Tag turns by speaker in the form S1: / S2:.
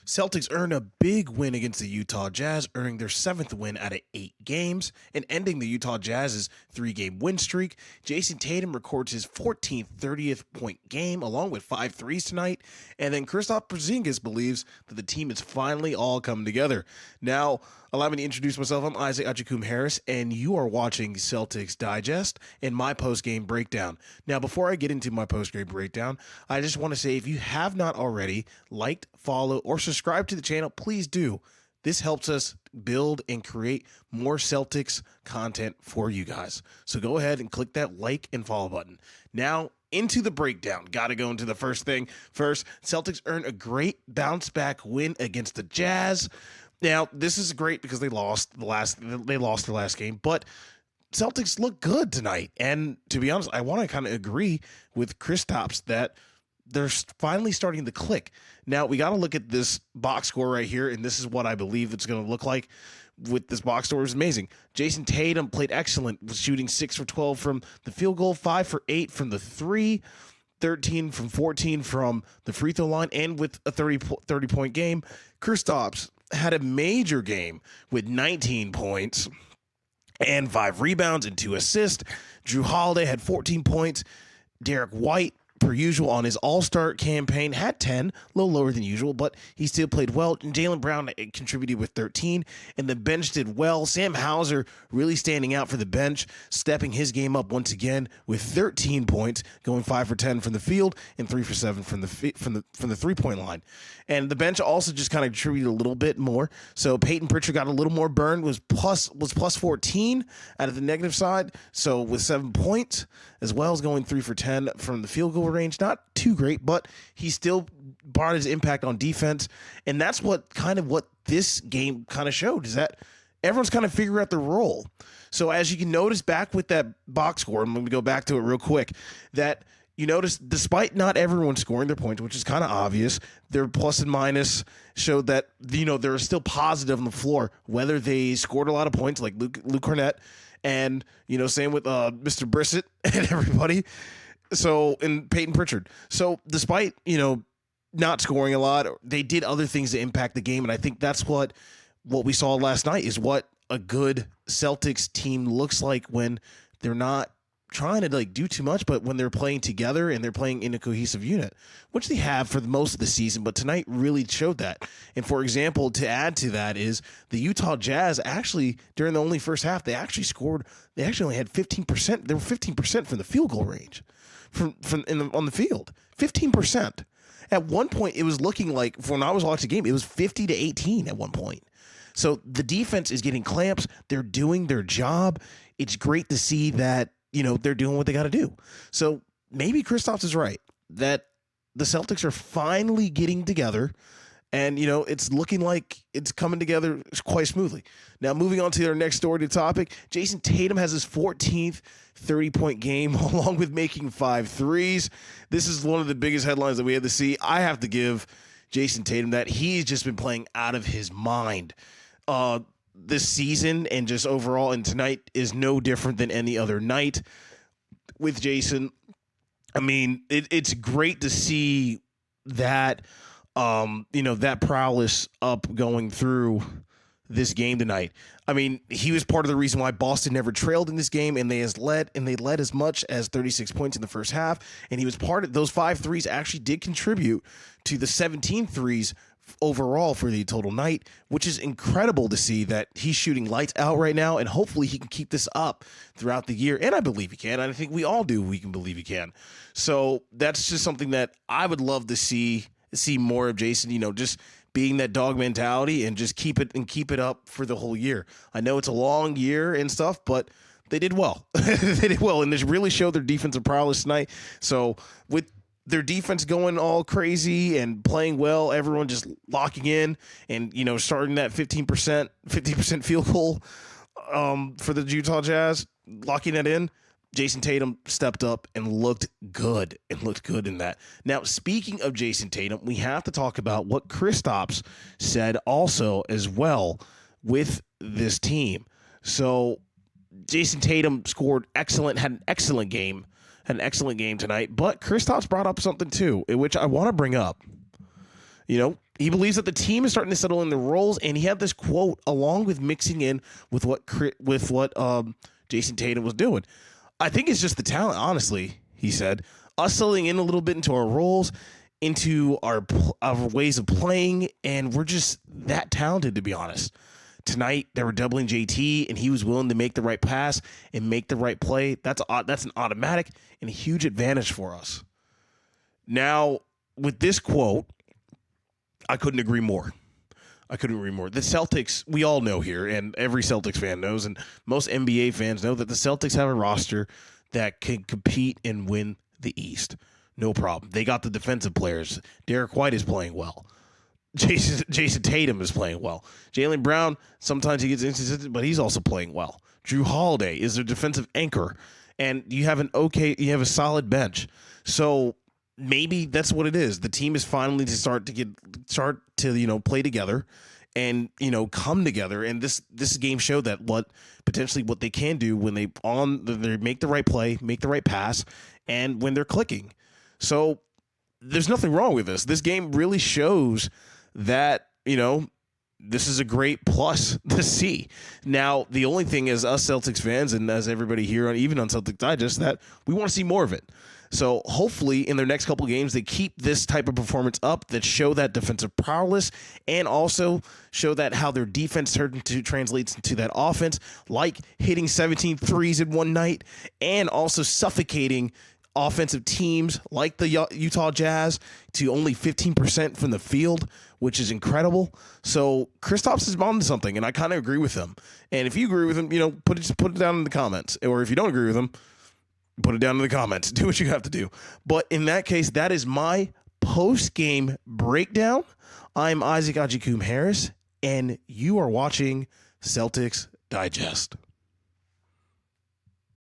S1: Celtics earn a big win against the Utah Jazz, earning their 7th win out of 8 games and ending the Utah Jazz's 3-game win streak. Jayson Tatum records his 14th 30th point game along with 5 threes tonight. And then Kristaps Porzingis believes that the team is finally all come together. Now, allow me to introduce myself. I'm Agyekum-Harris, and you are watching Celtics Digest and my post-game breakdown. Now, before I get into my post-game breakdown, I just want to say if you have not already liked, follow, or subscribe to the channel, please do. This helps us build and create more Celtics content for you guys. So go ahead and click that like and follow button. Now, into the breakdown. Got to go into the first thing. First, Celtics earn a great bounce-back win against the Jazz. Now, this is great because they lost their last game, but Celtics look good tonight. And to be honest, I want to kind of agree with Kristaps that they're finally starting to click. Now, we got to look at this box score right here, and this is what I believe it's going to look like with this box score. Is amazing. Jayson Tatum played excellent, was shooting 6 for 12 from the field goal, 5 for 8 from the 3, 13 from 14 from the free throw line, and with a 30-point game. Kristaps had a major game with 19 points and 5 rebounds and 2 assists. Jrue Holiday had 14 points. Derrick White, per usual on his all-star campaign, had 10, a little lower than usual, but he still played well. And Jaylen Brown contributed with 13, and the bench did well. Sam Hauser really standing out for the bench, stepping his game up once again with 13 points, going 5 for 10 from the field and 3 for 7 from the three-point line. And the bench also just kind of contributed a little bit more. So Payton Pritchard got a little more burn, was plus 14 out of the negative side, so with 7 points, as well as going 3 for 10 from the field goal range. Not too great, but he still brought his impact on defense. And that's what this game kind of showed, is that everyone's kind of figuring out their role. So as you can notice back with that box score, I'm going to go back to it real quick, that you notice despite not everyone scoring their points, which is kind of obvious, their plus and minus showed that, they're still positive on the floor, whether they scored a lot of points like Luke Kornet and, same with Mr. Brissett and everybody. So, and Payton Pritchard. So despite, not scoring a lot, they did other things to impact the game. And I think that's what we saw last night, is what a good Celtics team looks like when they're not trying to do too much, but when they're playing together and they're playing in a cohesive unit, which they have for the most of the season, but tonight really showed that. And for example, to add to that is the Utah Jazz actually, during the only first half, they actually only had 15%. They were 15% from the field goal range on the field. 15%. At one point, it was looking like, when I was watching the game, it was 50-18 at one point. So the defense is getting clamps. They're doing their job. It's great to see that, they're doing what they got to do. So maybe Kristaps is right, that the Celtics are finally getting together, and, it's looking like it's coming together quite smoothly. Now, moving on to our next story topic, Jayson Tatum has his 14th 30-point game, along with making 5 threes. This is one of the biggest headlines that we had to see. I have to give Jayson Tatum that. He's just been playing out of his mind this season, and just overall, and tonight is no different than any other night with Jayson. I mean, it's great to see that, that prowess up going through this game tonight. I mean, he was part of the reason why Boston never trailed in this game, and they led as much as 36 points in the first half, and he was part of those 5 threes. Actually did contribute to the 17 threes overall for the total night, which is incredible to see that he's shooting lights out right now, and hopefully he can keep this up throughout the year. And I believe he can. And I think we all do. We can believe he can. So that's just something that I would love to see more of Jayson, just being that dog mentality and just keep it up for the whole year. I know it's a long year and stuff, but they did well. They did well, and they really showed their defensive prowess tonight. So with their defense going all crazy and playing well, everyone just locking in and, starting that 50% field goal for the Utah Jazz, locking that in. Jayson Tatum stepped up and looked good in that. Now, speaking of Jayson Tatum, we have to talk about what Kristaps said also as well with this team. So Jayson Tatum had an excellent game tonight, but Kristaps brought up something too, which I want to bring up. He believes that the team is starting to settle in their roles, and he had this quote along with mixing in with what Jayson Tatum was doing. I think it's just the talent, honestly, he said. Us settling in a little bit into our roles, into our ways of playing, and we're just that talented, to be honest. Tonight, they were doubling JT, and he was willing to make the right pass and make the right play. That's an automatic and a huge advantage for us. Now, with this quote, I couldn't agree more. The Celtics, we all know here, and every Celtics fan knows, and most NBA fans know that the Celtics have a roster that can compete and win the East. No problem. They got the defensive players. Derrick White is playing well. Jayson Tatum is playing well. Jaylen Brown, sometimes he gets inconsistent, but he's also playing well. Jrue Holiday is their defensive anchor, and you have a solid bench. So maybe that's what it is. The team is finally to start to play together and come together. And this game showed that what they can do when they make the right play, make the right pass, and when they're clicking. So there's nothing wrong with this. This game really shows that this is a great plus to see. Now, the only thing is us Celtics fans, and as everybody here, even on Celtics Digest, that we want to see more of it. So hopefully in their next couple of games, they keep this type of performance up that show that defensive prowess and also show that how their defense translates into that offense, like hitting 17 threes in one night and also suffocating offensive teams like the Utah Jazz to only 15% from the field, which is incredible. So Kristaps is on to something, and I kind of agree with him. And if you agree with him, put it down in the comments. Or if you don't agree with him, put it down in the comments. Do what you have to do. But in that case, that is my post-game breakdown. I'm Agyekum-Harris, and you are watching Celtics Digest.